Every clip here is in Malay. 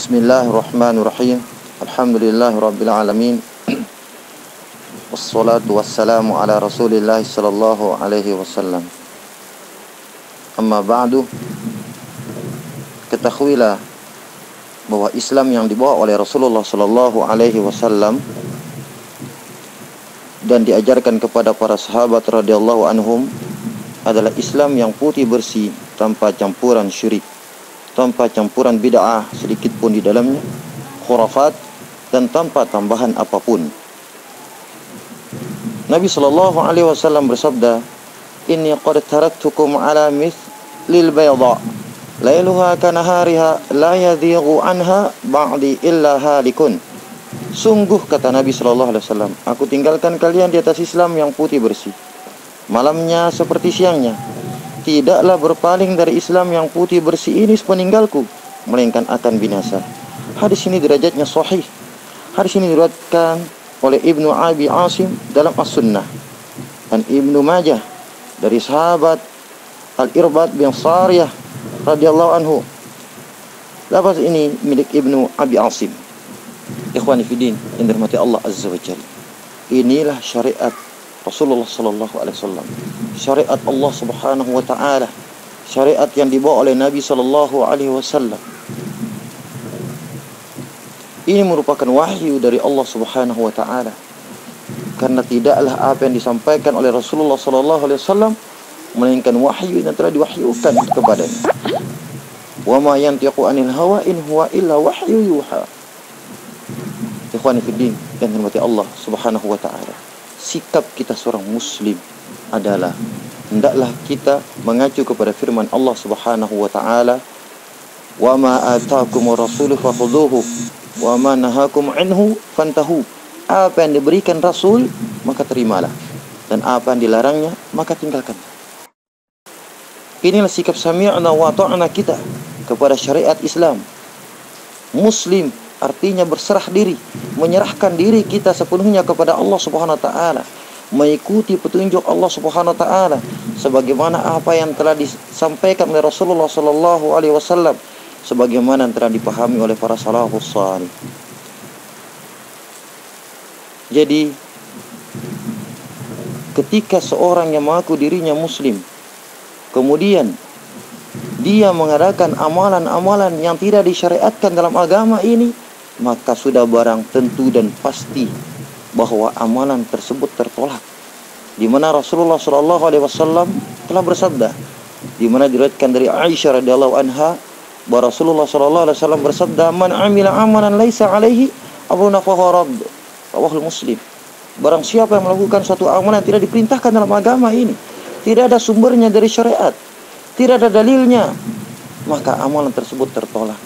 Bismillahirrahmanirrahim. Alhamdulillahirabbil alamin. Wassalatu wassalamu ala Rasulillah sallallahu alaihi wasallam. Amma ba'du. Ketahuilah bahwa Islam yang dibawa oleh Rasulullah sallallahu alaihi wasallam dan diajarkan kepada para sahabat radhiyallahu anhum adalah Islam yang putih bersih, tanpa campuran syirik, tanpa campuran bid'ah sedikit pun di dalamnya, khurafat, dan tanpa tambahan apapun. Nabi sallallahu alaihi wasallam bersabda, "Inni qad taraktukum ala mithlil bayda, lailuha kanahariha, la yadhighu anha ba'di illa halikun." Sungguh, kata Nabi sallallahu alaihi wasallam, aku tinggalkan kalian di atas Islam yang putih bersih, malamnya seperti siangnya. Tidaklah berpaling dari Islam yang putih bersih ini sepeninggalku, melainkan akan binasa. Hadis ini derajatnya sahih. Hadis ini diriwayatkan oleh Ibnu Abi Asim dalam As-Sunnah, dan Ibnu Majah dari sahabat Al-Irbad bin Sariyah radhiyallahu anhu. Lafaz ini milik Ibnu Abi Asim. Ikhwani fiddin yang dirahmati Allah Azza wa Jalla. Inilah syariat Rasulullah sallallahu alaihi wasallam, syariat Allah Subhanahu wa taala, syariat yang dibawa oleh Nabi sallallahu alaihi wasallam. Ini merupakan wahyu dari Allah Subhanahu wa taala. Karena tidaklah apa yang disampaikan oleh Rasulullah sallallahu alaihi wasallam melainkan wahyu yang telah diwahyukan kepadanya. Wa ma yantiqu anil hawa in huwa illa wahyu yuha. Ikhwani fiddin yang dirahmati Allah Subhanahu wa taala. Sikap kita seorang muslim adalah hendaklah kita mengacu kepada firman Allah Subhanahu wa taala, "Wa ma ataakumur rasulu fakhudhuhu wa ma nahakum anhu fantahu." Apa yang diberikan Rasul maka terimalah, dan apa yang dilarangnya maka tinggalkan. Inilah sikap sami'na wa ta'na kita kepada syariat Islam. Muslim artinya berserah diri, menyerahkan diri kita sepenuhnya kepada Allah Subhanahu wa taala, mengikuti petunjuk Allah Subhanahu wa taala sebagaimana apa yang telah disampaikan oleh Rasulullah sallallahu alaihi wasallam, sebagaimana yang telah dipahami oleh para salafus salih. Jadi ketika seorang yang mengaku dirinya muslim kemudian dia mengadakan amalan-amalan yang tidak disyariatkan dalam agama ini, maka sudah barang tentu dan pasti bahwa amalan tersebut tertolak. Di mana Rasulullah sallallahu alaihi wasallam telah bersabda, di mana diriwayatkan dari Aisyah radhiyallahu anha, bahwa Rasulullah sallallahu alaihi wasallam bersabda, "Man 'amila amalan laisa 'alaihi amruna fa huwa radd." Rawahul Muslim. Barang siapa yang melakukan suatu amalan yang tidak diperintahkan dalam agama ini, tidak ada sumbernya dari syariat, tidak ada dalilnya, maka amalan tersebut tertolak.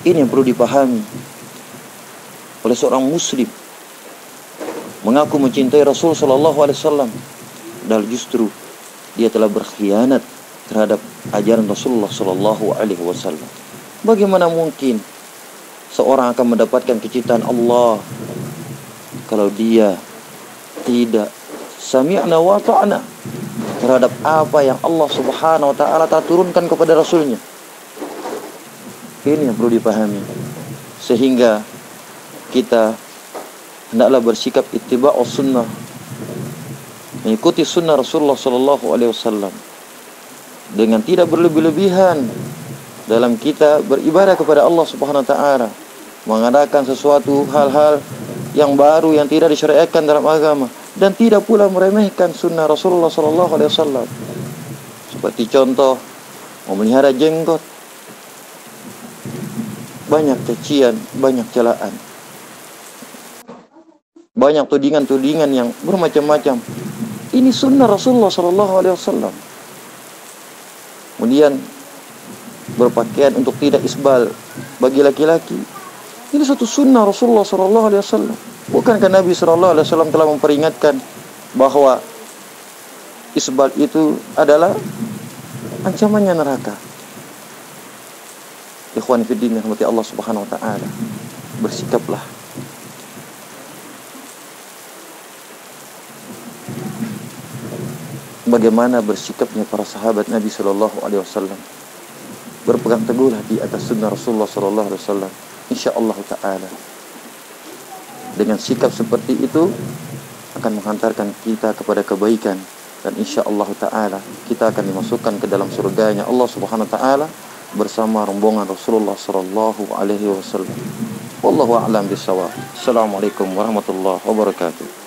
Ini yang perlu dipahami oleh seorang muslim. Mengaku mencintai Rasul sallallahu alaihi wasallam, padahal justru dia telah berkhianat terhadap ajaran Rasulullah sallallahu alaihi wasallam. Bagaimana mungkin seorang akan mendapatkan kecintaan Allah kalau dia tidak sami'na wa ta'na terhadap apa yang Allah Subhanahu wa taala telah turunkan kepada Rasulnya? Ini yang perlu dipahami, sehingga kita hendaklah bersikap ittiba'us sunnah, mengikuti sunnah Rasulullah sallallahu alaihi wasallam dengan tidak berlebih-lebihan dalam kita beribadah kepada Allah Subhanahu wa taala, mengadakan sesuatu hal-hal yang baru yang tidak disyariatkan dalam agama, dan tidak pula meremehkan sunnah Rasulullah sallallahu alaihi wasallam. Seperti contoh memelihara jenggot, banyak cacian, banyak celaan, banyak tudingan-tudingan yang bermacam-macam. Ini sunnah Rasulullah sallallahu alaihi wasallam. Kemudian berpakaian untuk tidak isbal bagi laki-laki, ini satu sunnah Rasulullah sallallahu alaihi wasallam. Bukankah Nabi sallallahu alaihi wasallam telah memperingatkan bahwa isbal itu adalah ancamannya neraka? Ikhwan fiddin yang dirahmati Allah Subhanahu wa taala, bersikaplah bagaimana bersikapnya para sahabat Nabi sallallahu alaihi wasallam. berpegang teguhlah di atas sunnah Rasulullah sallallahu alaihi wasallam. Insyaallah taala dengan sikap seperti itu akan menghantarkan kita kepada kebaikan, dan insyaallah taala kita akan dimasukkan ke dalam surganya Allah Subhanahu wa taala bersama rombongan Rasulullah sallallahu alaihi wasallam. Wallahu a'lam bishawab. Assalamualaikum warahmatullahi wabarakatuh.